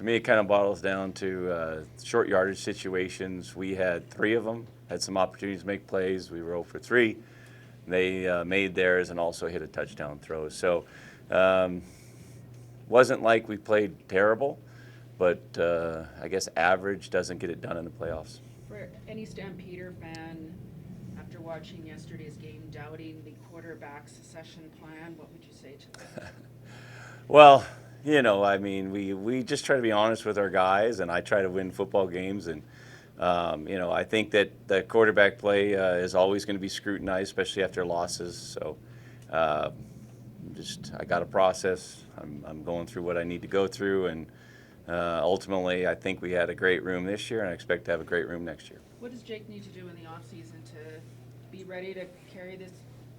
To me, it kind of bottles down to short yardage situations. We had 3 of them, had some opportunities to make plays. We were 0 for 3. They made theirs and also hit a touchdown throw. So wasn't like we played terrible, but I guess average doesn't get it done in the playoffs. For any Stampeder fan, after watching yesterday's game, doubting the quarterback succession plan, what would you say to them? Well, I mean, we just try to be honest with our guys, and I try to win football games. And, I think that the quarterback play is always going to be scrutinized, especially after losses. So I got a process. I'm going through what I need to go through. And ultimately, I think we had a great room this year, and I expect to have a great room next year. What does Jake need to do in the offseason to be ready to carry this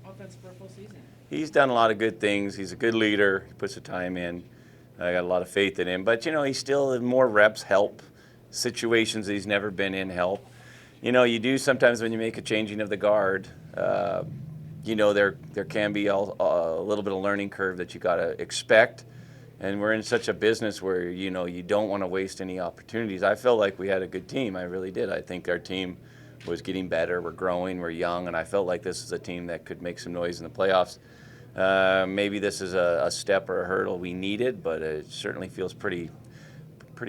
offense for a full season? He's done a lot of good things. He's a good leader. He puts the time in. I got a lot of faith in him. But, he's still more reps help. Situations that he's never been in help. You do sometimes when you make a changing of the guard, there can be a little bit of learning curve that you got to expect. And we're in such a business where, you don't want to waste any opportunities. I felt like we had a good team. I really did. I think our team was getting better. We're growing. We're young. And I felt like this is a team that could make some noise in the playoffs. Maybe this is a step or a hurdle we needed, but it certainly feels pretty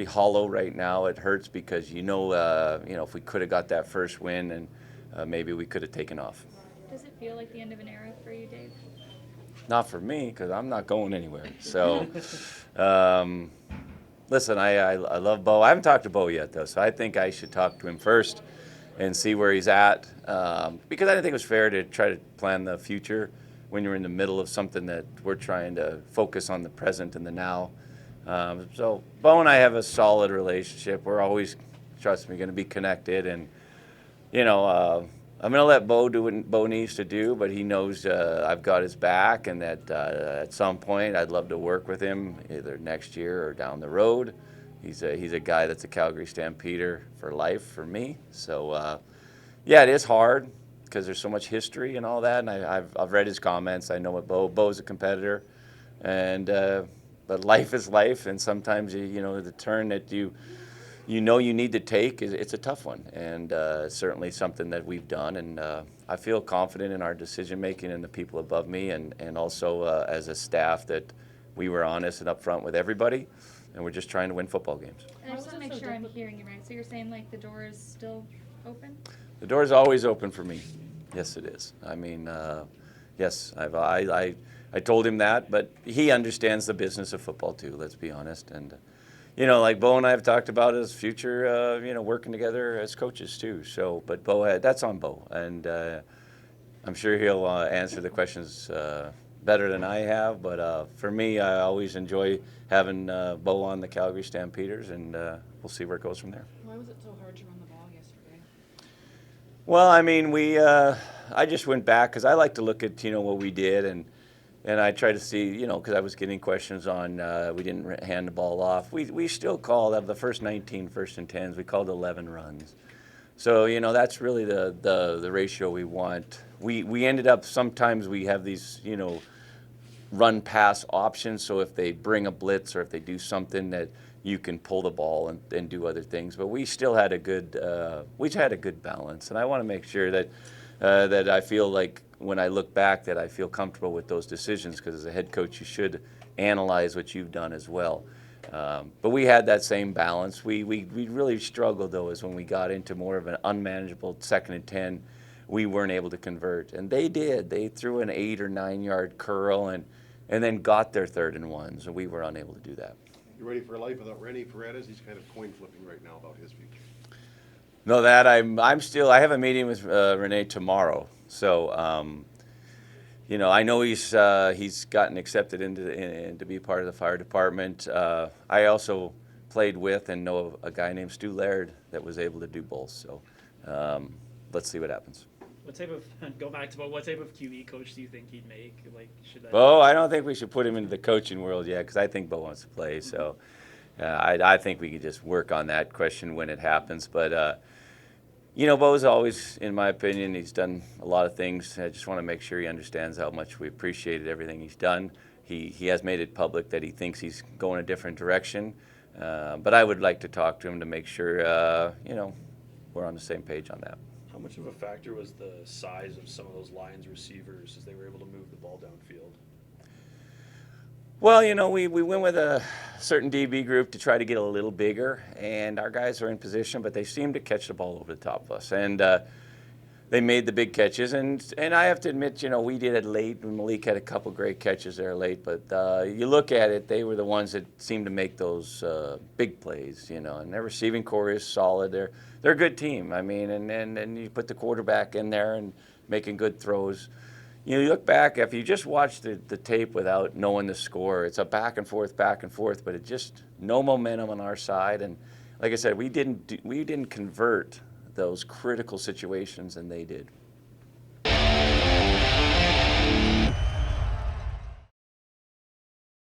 hollow right now. It hurts because if we could have got that first win, and maybe we could have taken off. Does it feel like the end of an era for you, Dave? Not for me, because I'm not going anywhere. So, listen, I love Bo. I haven't talked to Bo yet, though, so I think I should talk to him first and see where he's at, because I didn't think it was fair to try to plan the future when you're in the middle of something that we're trying to focus on the present and the now. So Bo and I have a solid relationship. We're always, trust me, going to be connected. And, I'm going to let Bo do what Bo needs to do, but he knows I've got his back, and that at some point I'd love to work with him either next year or down the road. He's a guy that's a Calgary Stampeder for life for me. So, it is hard because there's so much history and all that, and I've read his comments. I know what Bo's a competitor, and but life is life, and sometimes the turn that you need to take it's a tough one, and certainly something that we've done, and I feel confident in our decision making and the people above me, and also as a staff that we were honest and upfront with everybody, and we're just trying to win football games. And I just want to make sure I'm hearing you right. So you're saying like the door is still open? The door is always open for me. Yes, it is. I mean, yes, I told him that, but he understands the business of football too, let's be honest. And, like Bo and I have talked about his future, working together as coaches too. So, but that's on Bo. And I'm sure he'll answer the questions better than I have. But for me, I always enjoy having Bo on the Calgary Stampeders, and we'll see where it goes from there. Why was it so hard to run the ball yesterday? Well, I mean, I just went back because I like to look at, what we did, and I try to see, because I was getting questions on we didn't hand the ball off. We still called, of the first 19 first and 10s, we called 11 runs. So, that's really the ratio we want. We ended up, sometimes we have these, run pass options, so if they bring a blitz or if they do something that you can pull the ball and do other things. But we still had a good balance, and I want to make sure that I feel like when I look back that I feel comfortable with those decisions, because as a head coach you should analyze what you've done as well. But we had that same balance. We really struggled, though, is when we got into more of an unmanageable 2nd and 10, we weren't able to convert, and they did. They threw an 8 or 9 yard curl and then got their 3rd and 1s, and we were unable to do that. You ready for life without Rennie Paredes? He's kind of coin flipping right now about his future. No, that I'm still. I have a meeting with Renee tomorrow, so I know he's gotten accepted into to be part of the fire department. I also played with and know a guy named Stu Laird that was able to do both. So let's see what happens. What type of what type of QB coach do you think he'd make? Like, should that? Bo, I don't think we should put him into the coaching world yet, because I think Bo wants to play. So I think we could just work on that question when it happens. But Bo's always, in my opinion, he's done a lot of things. I just want to make sure he understands how much we appreciated everything he's done. He has made it public that he thinks he's going a different direction. But I would like to talk to him to make sure, we're on the same page on that. How much of a factor was the size of some of those Lions receivers as they were able to move the ball downfield? Well, we went with a certain DB group to try to get a little bigger, and our guys are in position, but they seem to catch the ball over the top of us. And they made the big catches, and I have to admit, we did it late, and Malik had a couple great catches there late, but you look at it, they were the ones that seemed to make those big plays, and their receiving core is solid. They're a good team. I mean, and you put the quarterback in there and making good throws. You look back, if you just watch the tape without knowing the score, it's a back and forth, but it just no momentum on our side. And like I said, we didn't convert those critical situations, and they did.